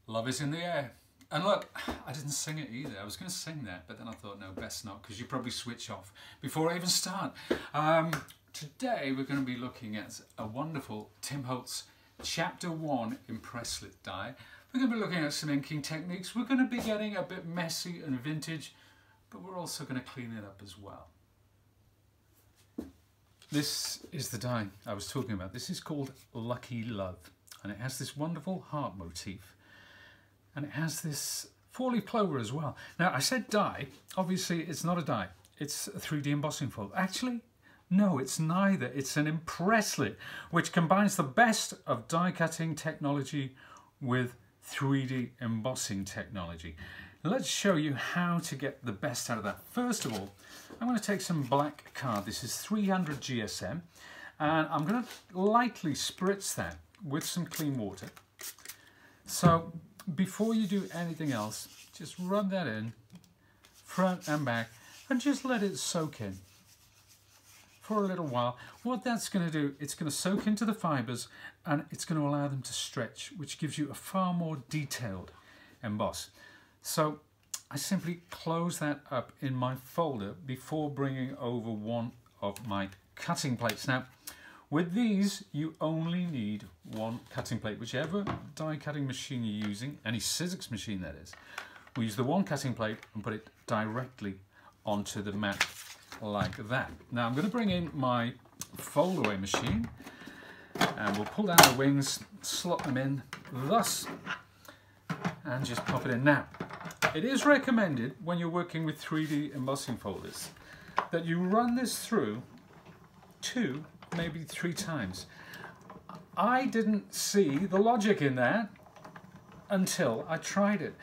Love is in the air. And look, I didn't sing it either. I was going to sing that, but then I thought, no, best not, because you probably switch off before I even start. Today we're going to be looking at a wonderful Tim Holtz Chapter 1 Impresslit die. We're going to be looking at some inking techniques. We're going to be getting a bit messy and vintage, but we're also going to clean it up as well. This is the die I was talking about. This is called Lucky Love, and it has this wonderful heart motif. And it has this 4-leaf clover as well. Now, I said die. Obviously, it's not a die. It's a 3D embossing fold. Actually, no, it's neither. It's an impresslit, which combines the best of die cutting technology with 3D embossing technology. Let's show you how to get the best out of that. First of all, I'm going to take some black card. This is 300 GSM, and I'm going to lightly spritz that with some clean water. So before you do anything else, just rub that in front and back and just let it soak in for a little while. What that's going to do, it's going to soak into the fibers and it's going to allow them to stretch, which gives you a far more detailed emboss. So I simply close that up in my folder before bringing over one of my cutting plates. Now, with these, you only need one cutting plate, whichever die cutting machine you're using, any Sizzix machine that is. We use the one cutting plate and put it directly onto the mat like that. Now I'm going to bring in my fold away machine and we'll pull down the wings, slot them in thus, and just pop it in. Now, it is recommended when you're working with 3D embossing folders that you run this through 2, maybe 3 times. I didn't see the logic in that until I tried it.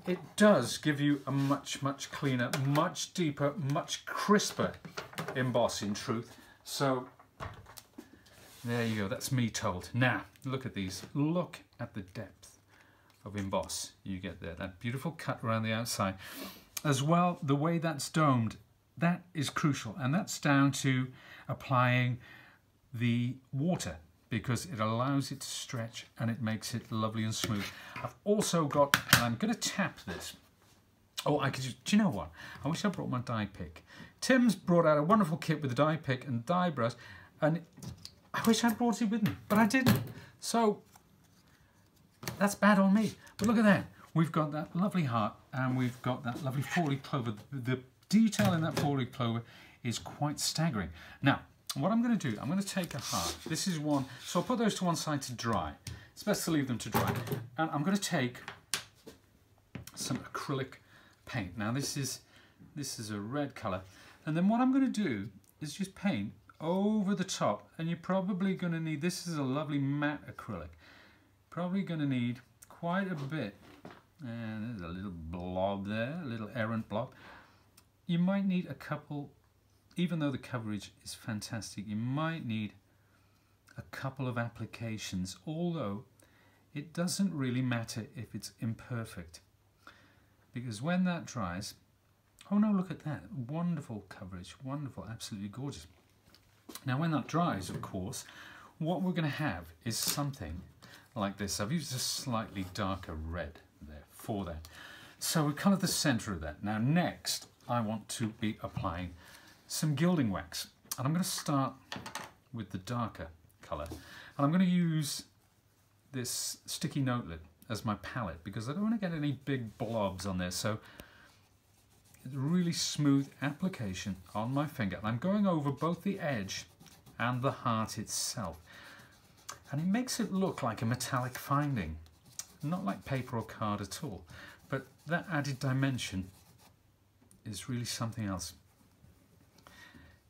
It does give you a much, much cleaner, much deeper, much crisper emboss in truth. So there you go, that's me told. Now, look at these. Look at the depth of emboss you get there. That beautiful cut around the outside. As well, the way that's domed, that is crucial. And that's down to applying the water, because it allows it to stretch and it makes it lovely and smooth. I've also got, and I'm going to tap this. Oh, I could just, do you know what? I wish I brought my die pick. Tim's brought out a wonderful kit with a die pick and die brush, and I wish I'd brought it with me, but I didn't. So that's bad on me. But look at that. We've got that lovely heart and we've got that lovely 4-leaf clover. The detail in that 4-leaf clover is quite staggering. Now, what I'm going to do, I'm going to take a heart. This is one, so I'll put those to one side to dry. It's best to leave them to dry. And I'm going to take some acrylic paint. Now this is a red colour. And then what I'm going to do is just paint over the top. And you're probably going to need, this is a lovely matte acrylic. Probably going to need quite a bit. And there's a little blob there, a little errant blob. You might need a couple. Even though the coverage is fantastic, you might need a couple of applications, although it doesn't really matter if it's imperfect, because when that dries, oh no, look at that, wonderful coverage, wonderful, absolutely gorgeous. Now when that dries, of course, what we're going to have is something like this. I've used a slightly darker red there for that. So we colour the centre of that. Now next, I want to be applying some gilding wax, and I'm going to start with the darker colour, and I'm going to use this sticky notelet as my palette because I don't want to get any big blobs on there. So it's really smooth application on my finger, and I'm going over both the edge and the heart itself, and it makes it look like a metallic finding, not like paper or card at all, but that added dimension is really something else.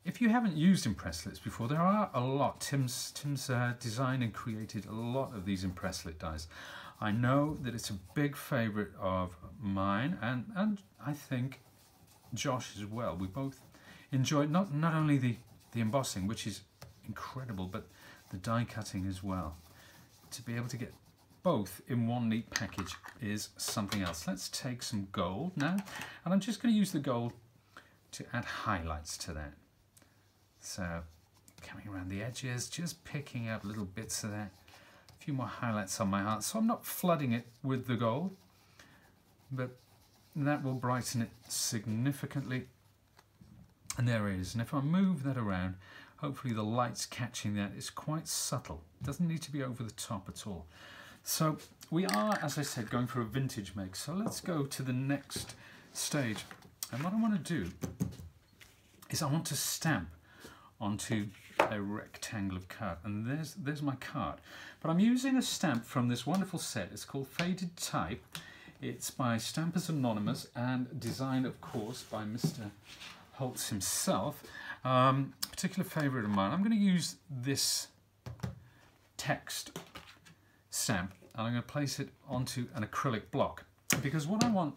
If you haven't used impresslits before, there are a lot. Tim's designed and created a lot of these impresslit dies. I know that it's a big favourite of mine, and I think Josh as well. We both enjoy not only the embossing, which is incredible, but the die cutting as well. To be able to get both in one neat package is something else. Let's take some gold now, and I'm just going to use the gold to add highlights to that. So coming around the edges, just picking up little bits of that few more highlights on my heart. So I'm not flooding it with the gold, but that will brighten it significantly. And there it is. And if I move that around, hopefully the light's catching that. It's quite subtle. It doesn't need to be over the top at all. So we are, as I said, going for a vintage make. So let's go to the next stage. And what I want to do is I want to stamp onto a rectangle of card. And there's my card. But I'm using a stamp from this wonderful set. It's called Faded Type. It's by Stampers Anonymous and designed, of course, by Mr. Holtz himself. Particular favourite of mine. I'm going to use this text stamp and I'm going to place it onto an acrylic block, because what I want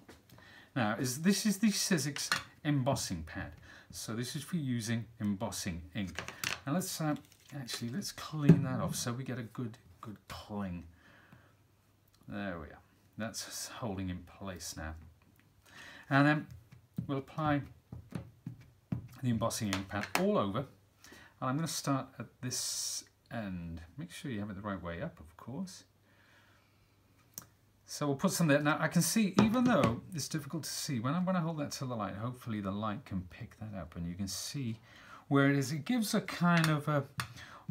now is this is the Sizzix embossing pad. So this is for using embossing ink. Now let's actually let's clean that off so we get a good cling. There we are. That's holding in place now. And then we'll apply the embossing ink pad all over. And I'm going to start at this end. Make sure you have it the right way up, of course. So we'll put some there. Now I can see, even though it's difficult to see, when I hold that to the light, hopefully the light can pick that up and you can see where it is. It gives a kind of a,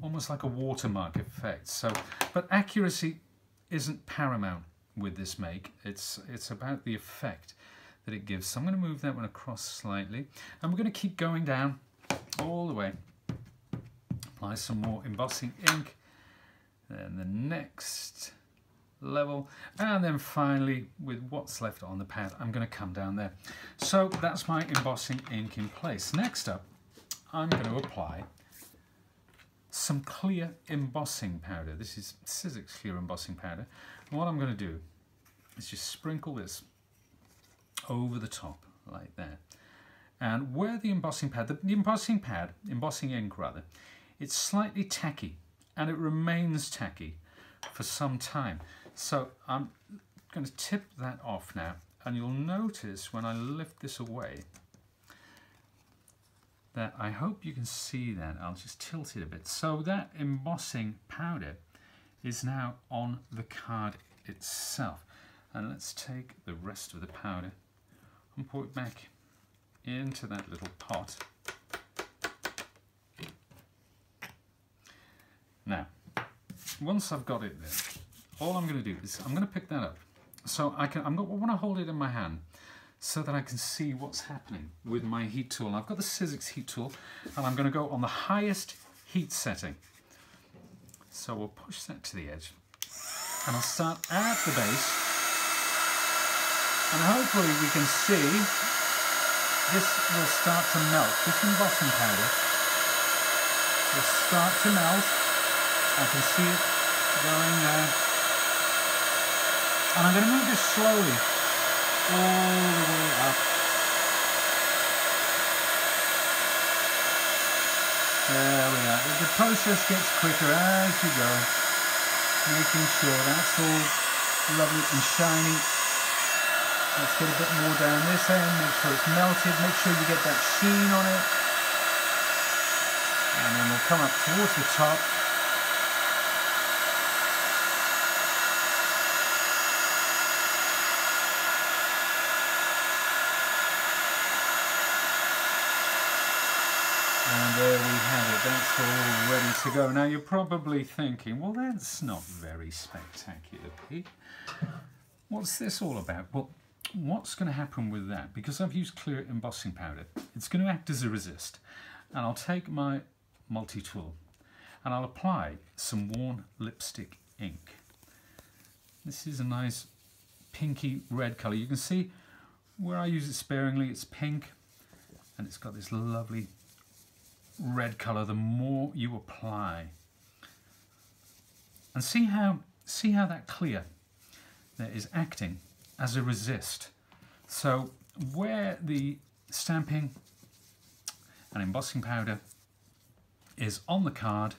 almost like a watermark effect. So, but accuracy isn't paramount with this make. It's about the effect that it gives. So I'm going to move that one across slightly, and we're going to keep going down all the way. Apply some more embossing ink, then the next level, and then finally with what's left on the pad I'm going to come down there. So that's my embossing ink in place. Next up I'm going to apply some clear embossing powder. This is Sizzix clear embossing powder, and what I'm going to do is just sprinkle this over the top like that. And where the embossing pad, embossing ink rather, it's slightly tacky and it remains tacky for some time. So I'm going to tip that off now, and you'll notice when I lift this away that I hope you can see that. I'll just tilt it a bit. So that embossing powder is now on the card itself. And let's take the rest of the powder and pour it back into that little pot. Now, once I've got it there, all I'm going to do is I'm going to pick that up. So I want to hold it in my hand so that I can see what's happening with my heat tool. And I've got the Sizzix heat tool, and I'm going to go on the highest heat setting. So we'll push that to the edge, and I'll start at the base, and hopefully we can see this will start to melt. This embossing powder will start to melt. I can see it going there. And I'm going to move this slowly all the way up. There we are. The process gets quicker as you go, making sure that's all lovely and shiny. Let's get a bit more down this end, make sure it's melted, make sure you get that sheen on it. And then we'll come up towards the top. And there we have it, that's all ready to go. Now you're probably thinking, well, that's not very spectacular, Pete. What's this all about? Well, what's going to happen with that? Because I've used clear embossing powder, it's going to act as a resist. And I'll take my multi-tool and I'll apply some worn lipstick ink. This is a nice pinky red colour. You can see where I use it sparingly, it's pink, and it's got this lovely red colour the more you apply. And see how that clear there is acting as a resist. So where the stamping and embossing powder is on the card,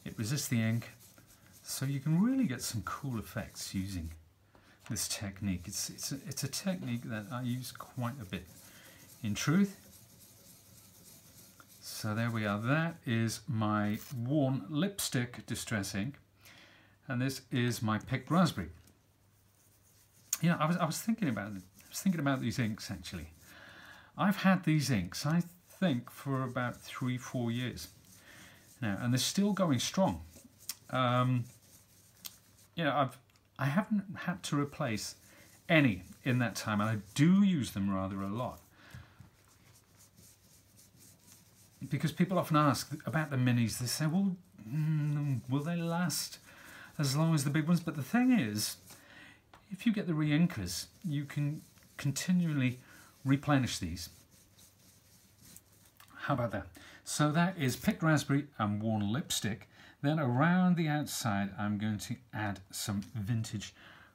it resists the ink, so you can really get some cool effects using this technique. It's a technique that I use quite a bit. In truth, So there we are. That is my worn lipstick distress ink, and this is my picked raspberry. You know, I was thinking about it. I was thinking about these inks actually. I've had these inks, I think, for about 3-4 years now, and they're still going strong. You know, I haven't had to replace any in that time, and I do use them rather a lot. Because people often ask about the minis, they say, well, will they last as long as the big ones? But the thing is, if you get the re-inkers, you can continually replenish these. How about that? So that is picked raspberry and worn lipstick. Then around the outside, I'm going to add some vintage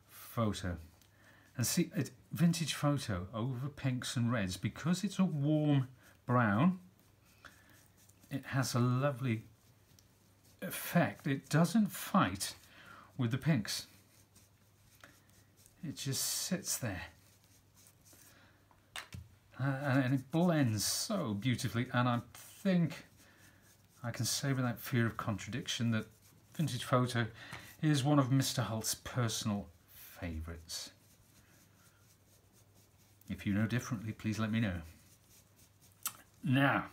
photo. And see, vintage photo over pinks and reds, because it's a warm brown, it has a lovely effect. It doesn't fight with the pinks. It just sits there. And it blends so beautifully. And I think I can say without fear of contradiction that vintage photo is one of Mr. Holtz's personal favourites. If you know differently, please let me know. Now,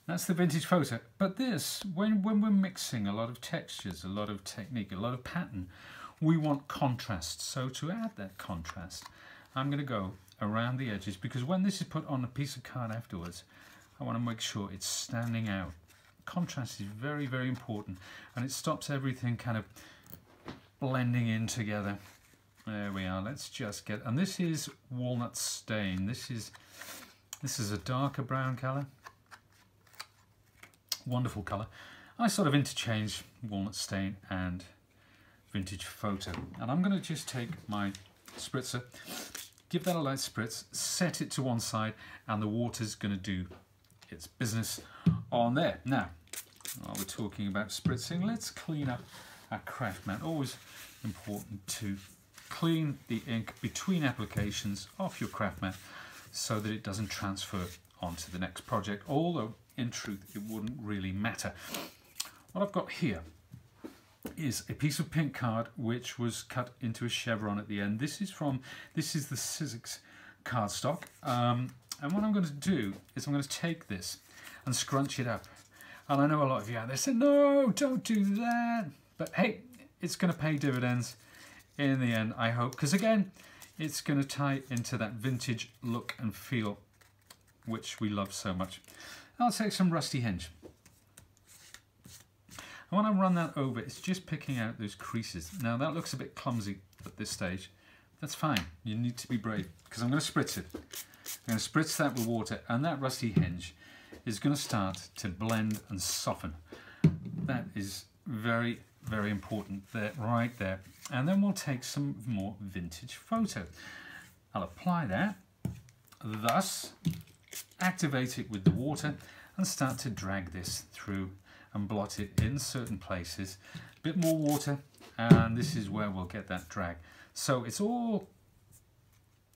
that's the vintage photo. But this, when we're mixing a lot of textures, a lot of technique, a lot of pattern, we want contrast. So to add that contrast, I'm going to go around the edges, because when this is put on a piece of card afterwards, I want to make sure it's standing out. Contrast is very, very important, and it stops everything kind of blending in together. There we are. Let's just get, and this is walnut stain. This is a darker brown colour. Wonderful colour. I sort of interchange walnut stain and vintage photo. And I'm going to just take my spritzer, give that a light spritz, set it to one side, and the water's going to do its business on there. Now, while we're talking about spritzing, let's clean up our craft mat. Always important to clean the ink between applications off your craft mat so that it doesn't transfer onto the next project, although in truth it wouldn't really matter. What I've got here is a piece of pink card which was cut into a chevron at the end. This is the Sizzix cardstock, and what I'm going to do is I'm going to take this and scrunch it up. And I know a lot of you out there say, no, don't do that, but hey, it's going to pay dividends in the end, I hope, because again, it's going to tie into that vintage look and feel which we love so much. I'll take some rusty hinge. And when I run that over, it's just picking out those creases. Now that looks a bit clumsy at this stage. That's fine. You need to be brave, because I'm going to spritz it. I'm going to spritz that with water, and that rusty hinge is going to start to blend and soften. That is very, very important there, right there. And then we'll take some more vintage photo. I'll apply that, thus activate it with the water and start to drag this through and blot it in certain places. A bit more water, and this is where we'll get that drag. So it's all,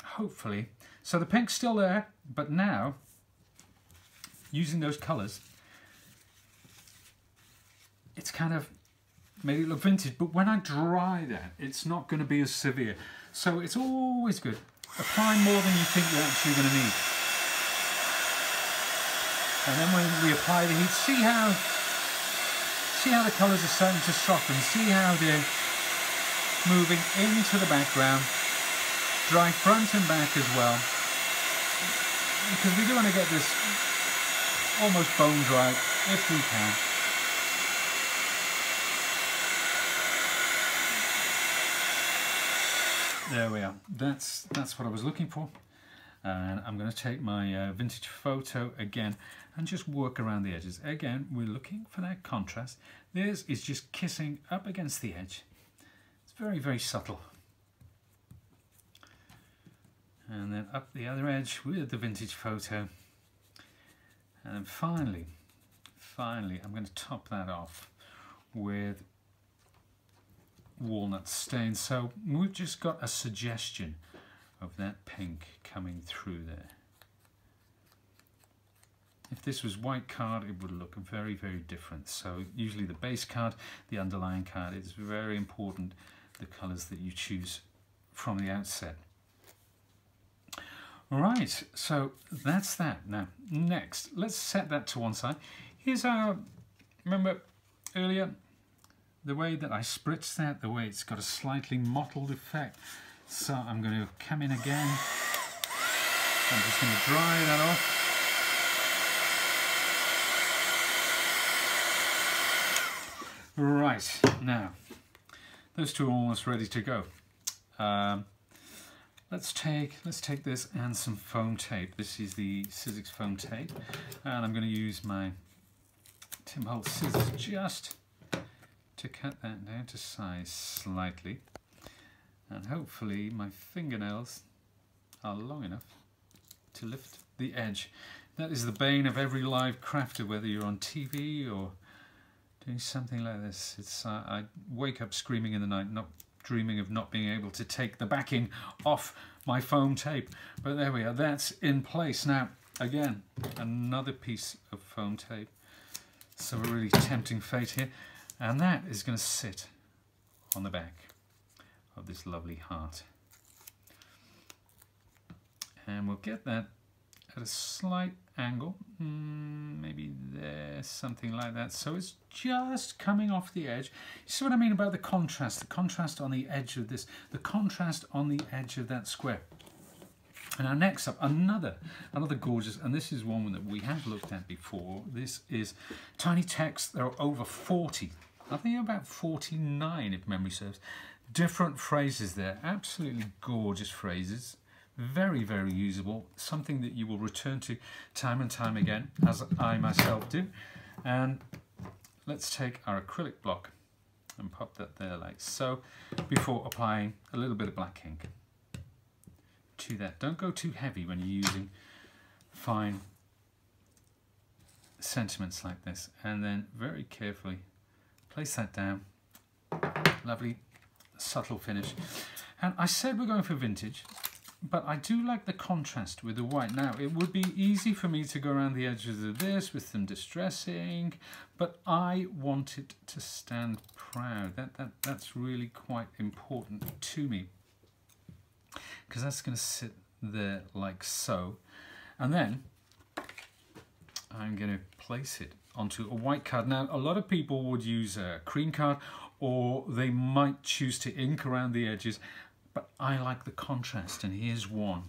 hopefully, so the pink's still there, but now, using those colours, it's kind of made it look vintage, but when I dry that, it's not going to be as severe. So it's always good. Apply more than you think you're actually going to need. And then when we apply the heat, see how the colours are starting to soften. See how they're moving into the background. Dry front and back as well, because we do want to get this almost bone dry if we can. There we are. That's what I was looking for. And I'm going to take my vintage photo again and just work around the edges. Again, we're looking for that contrast. This is just kissing up against the edge. It's very, very subtle. And then up the other edge with the vintage photo. And then finally, I'm going to top that off with walnut stain. So we've just got a suggestion of that pink coming through there. if this was white card, it would look very, very different. So usually the base card, the underlying card, it's very important the colours that you choose from the outset. All right, so that's that. Now, next, let's set that to one side. Here's our, remember earlier, the way that I spritzed that, the way it's got a slightly mottled effect. So I'm going to come in again. I'm just going to dry that off. Right, now, those two are almost ready to go. Let's take this and some foam tape. This is the Sizzix foam tape, and I'm going to use my Tim Holtz scissors just to cut that down to size slightly, and hopefully my fingernails are long enough to lift the edge. That is the bane of every live crafter, whether you're on TV or doing something like this. It's I wake up screaming in the night, not dreaming of not being able to take the backing off my foam tape. But there we are, that's in place. Now, again, another piece of foam tape. So a really tempting fate here. And that is going to sit on the back of this lovely heart. And we'll get that at a slight angle, maybe there, something like that. So it's just coming off the edge. You see what I mean about the contrast on the edge of this, the contrast on the edge of that square. And now next up, another gorgeous, and this is one that we have looked at before. This is tiny text. There are over 40, I think about 49 if memory serves, different phrases there. Absolutely gorgeous phrases. Very, very usable, something that you will return to time and time again, as I myself do. And let's take our acrylic block and pop that there like so, before applying a little bit of black ink to that. Don't go too heavy when you're using fine sentiments like this. And then very carefully place that down. Lovely, subtle finish. And I said we're going for vintage, but I do like the contrast with the white. Now, it would be easy for me to go around the edges of this with some distressing, but I want it to stand proud. That's really quite important to me, because that's going to sit there like so. And then I'm going to place it onto a white card. Now, a lot of people would use a cream card, or they might choose to ink around the edges. But I like the contrast, and here's one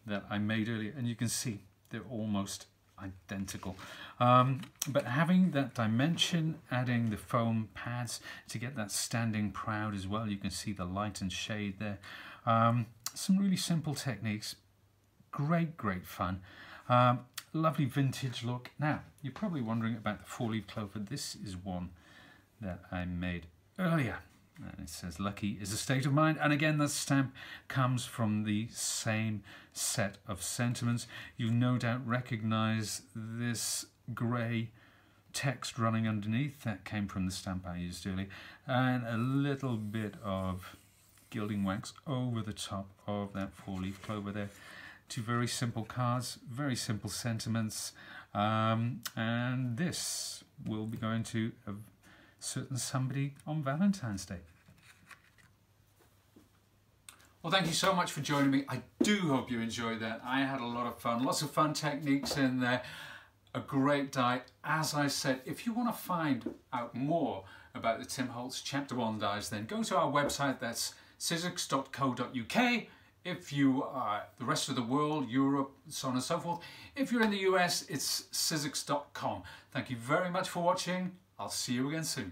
that I made earlier, and you can see they're almost identical. But having that dimension, adding the foam pads to get that standing proud as well. You can see the light and shade there. Some really simple techniques. Great fun. Lovely vintage look. Now, you're probably wondering about the 4-leaf clover. This is one that I made earlier. And it says lucky is a state of mind, and again the stamp comes from the same set of sentiments. You no doubt recognize this grey text running underneath. That came from the stamp I used earlier, and a little bit of gilding wax over the top of that 4-leaf clover there. Two very simple cards, very simple sentiments, and this will be going to a certain somebody on Valentine's Day. Well, thank you so much for joining me. I do hope you enjoyed that. I had a lot of fun, lots of fun techniques in there, a great die. As I said, if you want to find out more about the Tim Holtz Chapter 1 dies, then go to our website, that's sizzix.co.uk. If you are the rest of the world, Europe, so on and so forth. If you're in the US, it's sizzix.com. Thank you very much for watching. I'll see you again soon.